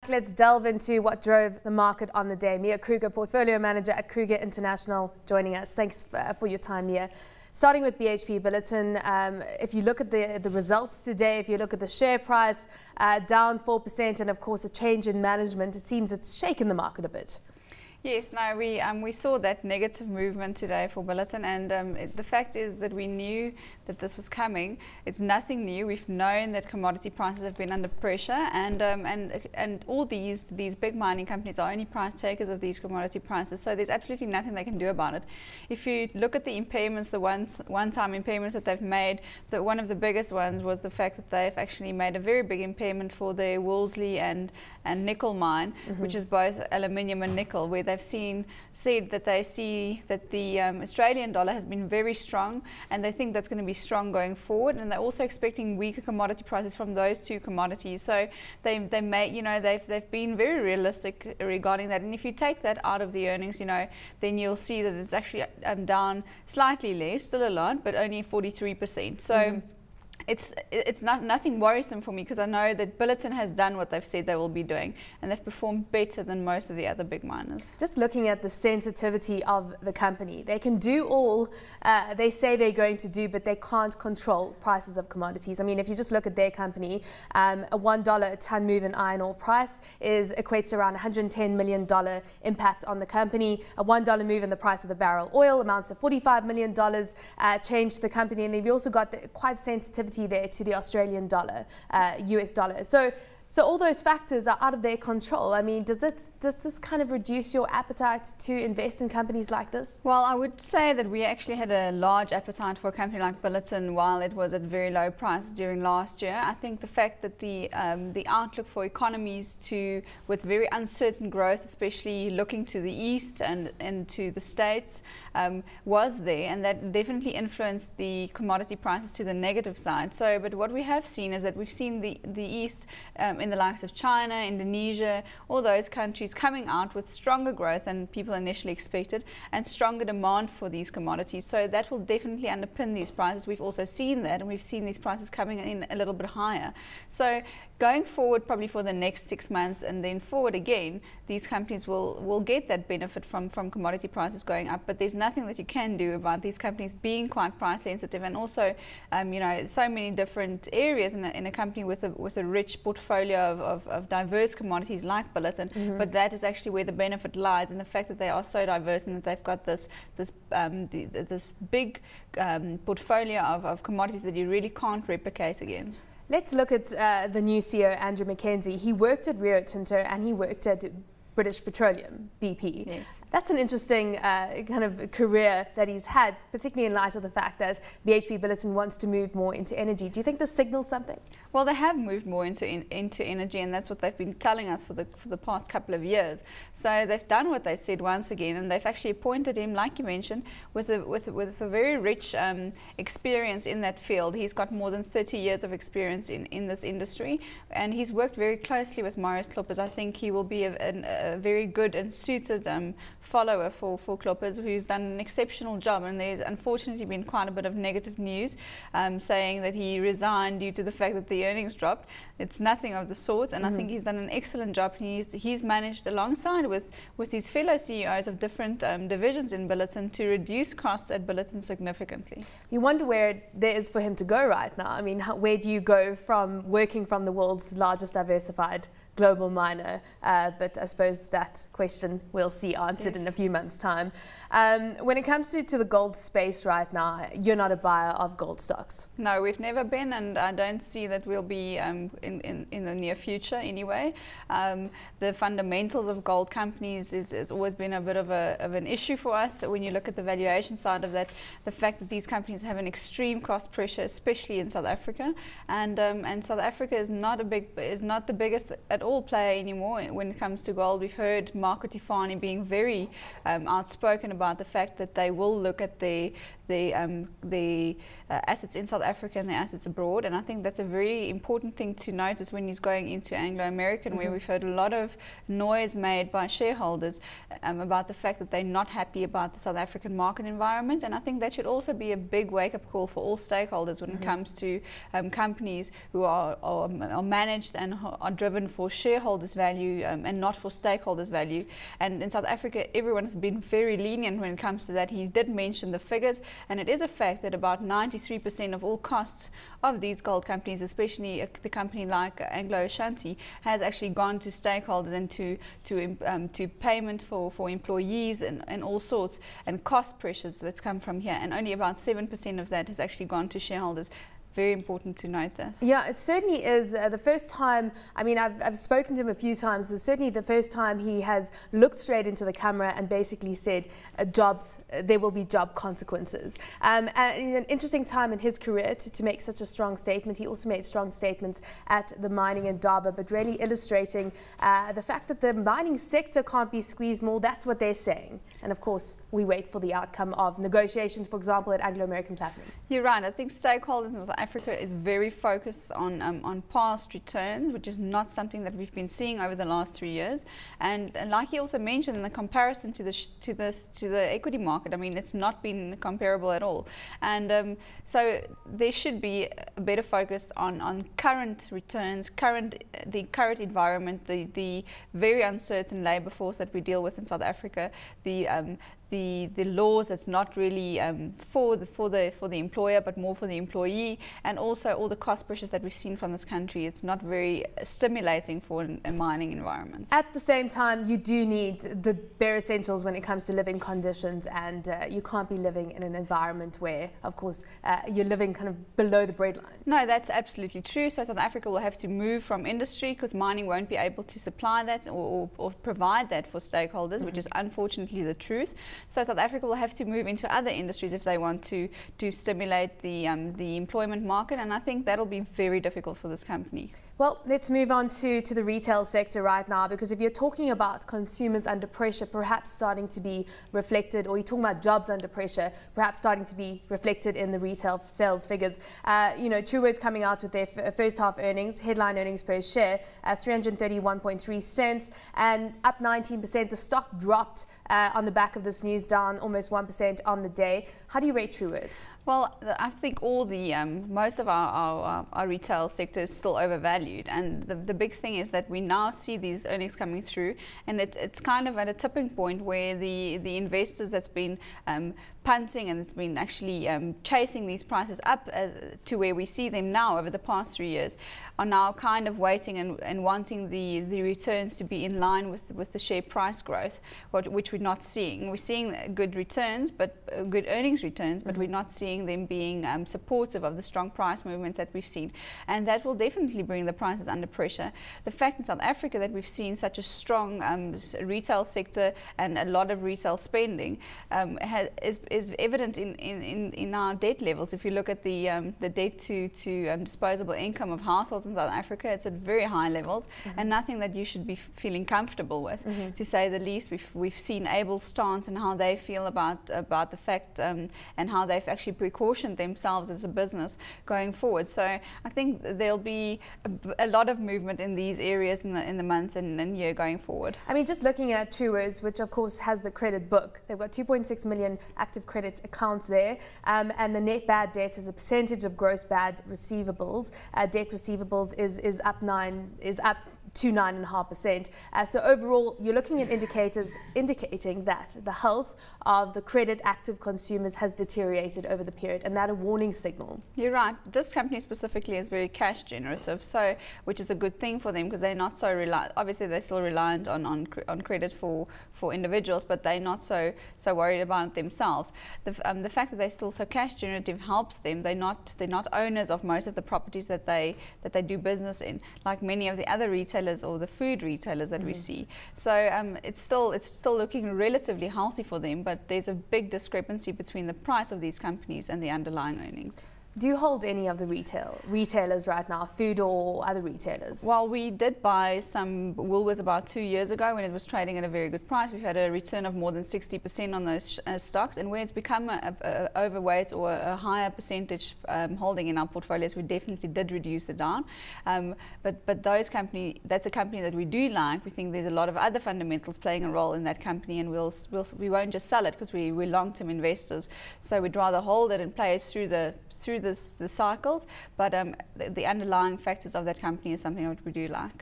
Let's delve into what drove the market on the day. Mia Kruger, Portfolio Manager at Kruger Internasionaal, joining us. Thanks for your time, Mia. Starting with BHP Billiton, if you look at the results today, if you look at the share price, down 4%, and of course a change in management, it seems it's shaken the market a bit. Yes, no, we saw that negative movement today for Billiton, and the fact is that we knew that this was coming. It's nothing new. We've known that commodity prices have been under pressure, and all these big mining companies are only price takers of these commodity prices. So there's absolutely nothing they can do about it. If you look at the impairments, the one-time impairments that they've made, one of the biggest ones was the fact that they've actually made a very big impairment for the Wolseley and nickel mine, which is both aluminium and nickel, where they've said that they see that the Australian dollar has been very strong, and they think that's going to be strong going forward, and they're also expecting weaker commodity prices from those two commodities. So they may, they've been very realistic regarding that, and if you take that out of the earnings, then you'll see that it's actually down slightly less, still a lot, but only 43%. So it's nothing worrisome for me, because I know that Billiton has done what they've said they will be doing, and they've performed better than most of the other big miners. Just looking at the sensitivity of the company, they can do all they say they're going to do, but they can't control prices of commodities. I mean, if you just look at their company, a $1 a ton move in iron ore price equates to around $110 million impact on the company. A $1 move in the price of the barrel oil amounts to $45 million change to the company, and they've also got quite sensitivity there to the Australian dollar, US dollar. So all those factors are out of their control. I mean, does this kind of reduce your appetite to invest in companies like this? Well, I would say that we actually had a large appetite for a company like Billiton while it was at very low prices during last year. I think the fact that the outlook for economies with very uncertain growth, especially looking to the east and to the States, was there, and that definitely influenced the commodity prices to the negative side. So, but what we have seen is that we've seen the east in the likes of China, Indonesia, all those countries coming out with stronger growth than people initially expected, and stronger demand for these commodities. So that will definitely underpin these prices. We've also seen that, and we've seen these prices coming in a little bit higher. So going forward, probably for the next 6 months and then forward again, these companies will get that benefit from commodity prices going up. But there's nothing that you can do about these companies being quite price sensitive, and also so many different areas in a company with a rich portfolio of diverse commodities like Billiton. But that is actually where the benefit lies, in the fact that they are so diverse and that they've got this big portfolio of commodities that you really can't replicate again. Let's look at the new CEO, Andrew Mackenzie. He worked at Rio Tinto and he worked at British Petroleum, BP. Yes. That's an interesting kind of career that he's had, particularly in light of the fact that BHP Billiton wants to move more into energy. Do you think this signals something? Well, they have moved more into energy, and that's what they've been telling us for the past couple of years. So they've done what they said once again, and they've actually appointed him, like you mentioned, with a very rich experience in that field. He's got more than 30 years of experience in this industry, and he's worked very closely with Marius Kloppers. I think he will be a very good and suited follower for Kloppers, who's done an exceptional job. And there's unfortunately been quite a bit of negative news saying that he resigned due to the fact that the earnings dropped. It's nothing of the sort, and I think he's done an excellent job. He's managed, alongside with his fellow CEOs of different divisions in Billiton, to reduce costs at Billiton significantly. You wonder where there is for him to go right now. I mean, where do you go from working from the world's largest diversified global miner? But I suppose that question we'll see answered in a few months' time. When it comes to the gold space right now, you're not a buyer of gold stocks. No, we've never been, and I don't see that we'll be in the near future anyway. The fundamentals of gold companies has always been a bit of an issue for us. So when you look at the valuation side of that, the fact that these companies have an extreme cost pressure, especially in South Africa, and South Africa is not the biggest at all player anymore when it comes to gold. We've heard Marco Tifani being very outspoken about the fact that they will look at the assets in South Africa and the assets abroad, and I think that's a very important thing to notice when he's going into Anglo-American, where we've heard a lot of noise made by shareholders about the fact that they're not happy about the South African market environment, and I think that should also be a big wake-up call for all stakeholders when it comes to companies who are managed and are driven for shareholders' value and not for stakeholders' value. And in South Africa, everyone has been very lenient when it comes to that. He did mention the figures, and it is a fact that about 93% of all costs of these gold companies, especially the company like Anglo Ashanti, has actually gone to stakeholders and to payment for employees and all sorts, and cost pressures that's come from here. And only about 7% of that has actually gone to shareholders. Very important to note this. Yeah, it certainly is. The first time, I mean, I've spoken to him a few times. It's certainly the first time he has looked straight into the camera and basically said, jobs, there will be job consequences. And in an interesting time in his career to make such a strong statement. He also made strong statements at the mining Indaba, but really illustrating the fact that the mining sector can't be squeezed more. That's what they're saying. And of course, we wait for the outcome of negotiations, for example, at Anglo American Platinum. You're right. I think stakeholders in South Africa is very focused on past returns, which is not something that we've been seeing over the last 3 years. And like he also mentioned, in the comparison to the equity market, I mean, it's not been comparable at all. And so there should be a better focus on current returns, the current environment, the very uncertain labour force that we deal with in South Africa, the laws that's not really for the employer but more for the employee, and also all the cost pressures that we've seen from this country. It's not very stimulating for a mining environment. At the same time, you do need the bare essentials when it comes to living conditions, and you can't be living in an environment where, of course, you're living kind of below the breadline. No, that's absolutely true. So South Africa will have to move from industry because mining won't be able to supply that or provide that for stakeholders, which is unfortunately the truth. So South Africa will have to move into other industries if they want to stimulate the employment market, and I think that'll be very difficult for this company. Well, let's move on to the retail sector right now, because if you're talking about consumers under pressure, perhaps starting to be reflected, or you're talking about jobs under pressure, perhaps starting to be reflected in the retail sales figures. You know, Truworths coming out with their first half earnings, headline earnings per share at 331.3 cents and up 19%. The stock dropped on the back of this news, down almost 1% on the day. How do you rate Truworths? Well, I think all the most of our retail sector is still overvalued, and the big thing is that we now see these earnings coming through, and it's kind of at a tipping point where the investors that's been punting and it's been actually chasing these prices up to where we see them now over the past 3 years are now kind of waiting and wanting the returns to be in line with the share price growth, which we're not seeing. We're seeing good returns, but good earnings returns, but we're not seeing them being supportive of the strong price movement that we've seen, and that will definitely bring the prices under pressure. The fact in South Africa that we've seen such a strong retail sector and a lot of retail spending is evident in our debt levels. If you look at the debt to disposable income of households in South Africa, it's at very high levels, and nothing that you should be feeling comfortable with, to say the least. We've seen Abel's stance and how they feel about the fact and how they've actually precautioned themselves as a business going forward. So I think there'll be a lot of movement in these areas in the months and year going forward. I mean, just looking at Truworths, which of course has the credit book, they've got 2.6 million active credit accounts there, and the net bad debt as a percentage of gross bad receivables, debt receivables is up to 9.5%. So overall, you're looking at indicators indicating that the health of the credit active consumers has deteriorated over the period, and that a warning signal. You're right. This company specifically is very cash generative, so which is a good thing for them, because they're not so reliant. Obviously, they're still reliant on credit for individuals, but they're not so worried about it themselves. The fact that they're still so cash generative helps them. They're not owners of most of the properties that they do business in, like many of the other retailers or the food retailers that we see. So it's still looking relatively healthy for them, but there's a big discrepancy between the price of these companies and the underlying earnings. Do you hold any of the retailers right now, food or other retailers? Well, we did buy some Woolworths about 2 years ago when it was trading at a very good price. We've had a return of more than 60% on those stocks, and where it's become a overweight or a higher percentage holding in our portfolios, we definitely did reduce it down. But that's a company that we do like. We think there's a lot of other fundamentals playing a role in that company, and we won't just sell it because we're long-term investors. So we'd rather hold it and play it through the cycles, but the underlying factors of that company is something that we do like.